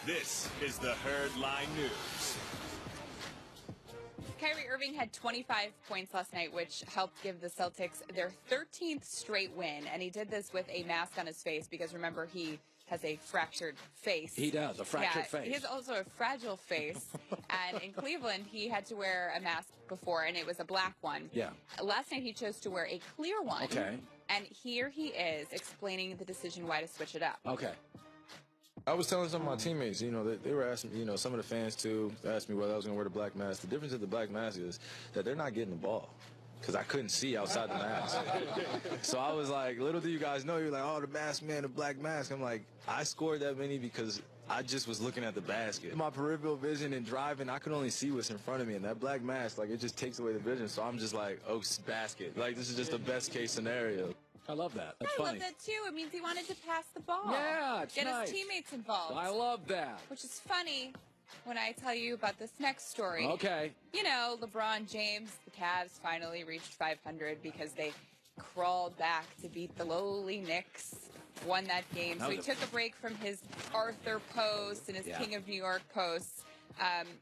This is the Herd Line News. Kyrie Irving had 25 points last night, which helped give the Celtics their 13th straight win. And he did this with a mask on his face because, remember, he has a fractured face. He does, a fractured face. He has also a fragile face. And in Cleveland, he had to wear a mask before, and it was a black one. Yeah. Last night, he chose to wear a clear one. Okay. And here he is explaining the decision why to switch it up. Okay. I was telling some of my teammates, they were asking, some of the fans too, asked me whether I was going to wear the black mask. The difference of the black mask is that they're not getting the ball because I couldn't see outside the mask. So I was like, little do you guys know, you're like, oh, the mask man, the black mask. I'm like, I scored that many because I just was looking at the basket. My peripheral vision and driving, I could only see what's in front of me. And that black mask, it just takes away the vision. So I'm just like, oh, basket. This is just the best case scenario. I love that. That's funny. I love that, too. It means he wanted to pass the ball. Yeah, it's Get nice. his teammates involved. I love that. Which is funny when I tell you about this next story. Okay. LeBron James, the Cavs finally reached 500 because they crawled back to beat the lowly Knicks, won that game. So he took a break from his Arthur post and his King of New York posts.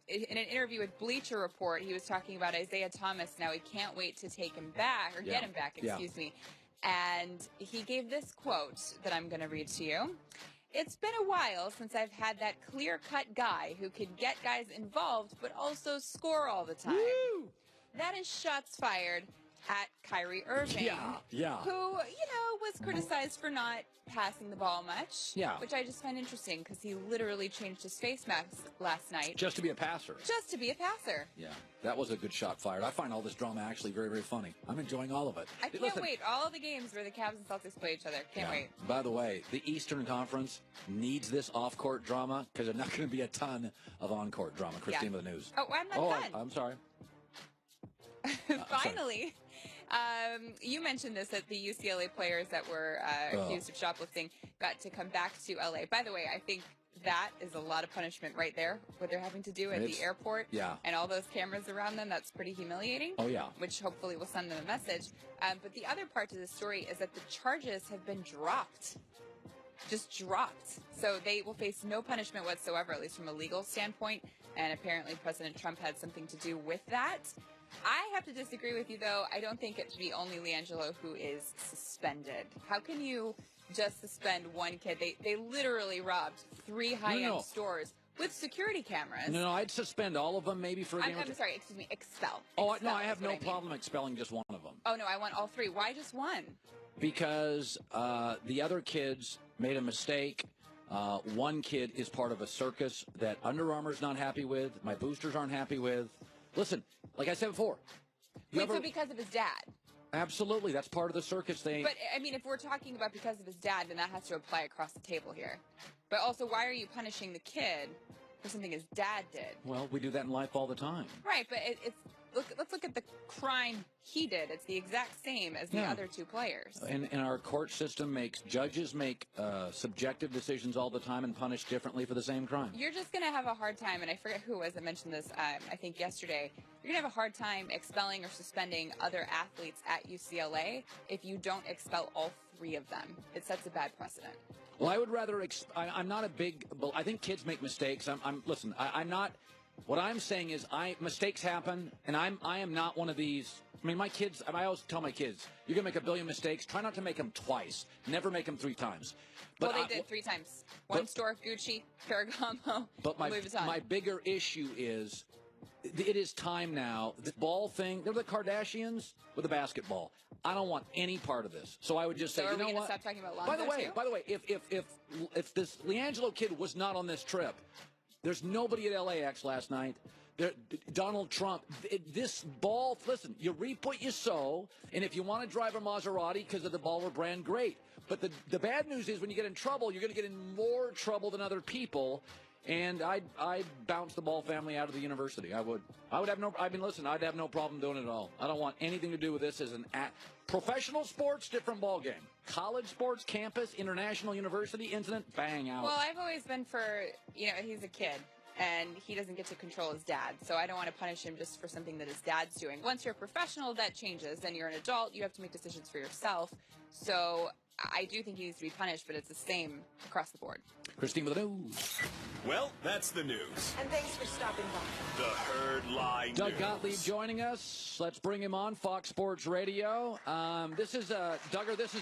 In an interview with Bleacher Report, he was talking about Isaiah Thomas. Now he can't wait to take him back, or get him back, excuse me. And he gave this quote that I'm going to read to you. "It's been a while since I've had that clear-cut guy who could get guys involved but also score all the time." Woo! That is shots fired at Kyrie Irving, who, was criticized for not passing the ball much, which I just find interesting because he literally changed his face mask last night. Just to be a passer. Just to be a passer. Yeah, that was a good shot fired. I find all this drama actually very, very funny. I'm enjoying all of it. I can't wait. All the games where the Cavs and Celtics play each other. Can't wait. By the way, the Eastern Conference needs this off-court drama because there's not going to be a ton of on-court drama. Christine with the news. Oh, I'm not done. I'm sorry. Finally, you mentioned this, that the UCLA players that were accused of shoplifting got to come back to LA. By the way, I think that is a lot of punishment right there, what they're having to do at the airport. Yeah. And all those cameras around them, that's pretty humiliating. Oh, yeah. Which hopefully will send them a message. But the other part to the story is that the charges have been dropped. Just dropped. So they will face no punishment whatsoever, at least from a legal standpoint. And apparently President Trump had something to do with that. I have to disagree with you, though. I don't think it should be only LiAngelo who is suspended. How can you just suspend one kid? They literally robbed 3 high-end stores with security cameras. No, I'd suspend all of them maybe for a game. I'm sorry, excuse me, expel. Oh, no, I have no problem expelling just one of them. Oh, no, I want all 3. Why just one? Because the other kids made a mistake. One kid is part of a circus that Under Armour's not happy with, my boosters aren't happy with. Listen, like I said before. Wait, so because of his dad? Absolutely. That's part of the circus thing. But, I mean, if we're talking about because of his dad, then that has to apply across the table here. But also, why are you punishing the kid for something his dad did? Well, we do that in life all the time. Right, but let's look at the crime he did. It's the exact same as the other 2 players. And our court system judges make subjective decisions all the time and punish differently for the same crime. You're just going to have a hard time, and I forget who was that mentioned this, I think yesterday. You're going to have a hard time expelling or suspending other athletes at UCLA if you don't expel all 3 of them. It sets a bad precedent. Well, I would rather, I'm not a big, I think kids make mistakes. Listen, I'm not. What I'm saying is mistakes happen, and I am not one of these. I mean, my kids, I always tell my kids, you're going to make a billion mistakes. Try not to make them twice. Never make them 3 times. But they did 3 times. One store, Gucci, Ferragamo, Louis Vuitton. My bigger issue is it is time now. The ball thing, they're the Kardashians with the basketball. I don't want any part of this. So I would just say, you know what? Are we going to stop talking about Lonzo By the way, if this LiAngelo kid was not on this trip, there's nobody at LAX last night. Donald Trump, this ball, listen, you reap what you sow, and if you want to drive a Maserati because of the baller brand, great. But the bad news is when you get in trouble, you're going to get in more trouble than other people. And I'd bounce the Ball family out of the university. I would have no. I mean, listen, I'd have no problem doing it at all. I don't want anything to do with this as an professional sports, different ball game. College sports, campus, international university incident, bang out. Well, I've always been for, he's a kid. And he doesn't get to control his dad. So I don't want to punish him just for something that his dad's doing. Once you're a professional, that changes. Then you're an adult. You have to make decisions for yourself. So I do think he needs to be punished, but it's the same across the board. Christine with the news. Well, that's the news. And thanks for stopping by. The Herd Line Doug News. Gottlieb joining us. Let's bring him on Fox Sports Radio. This is Duggar. This is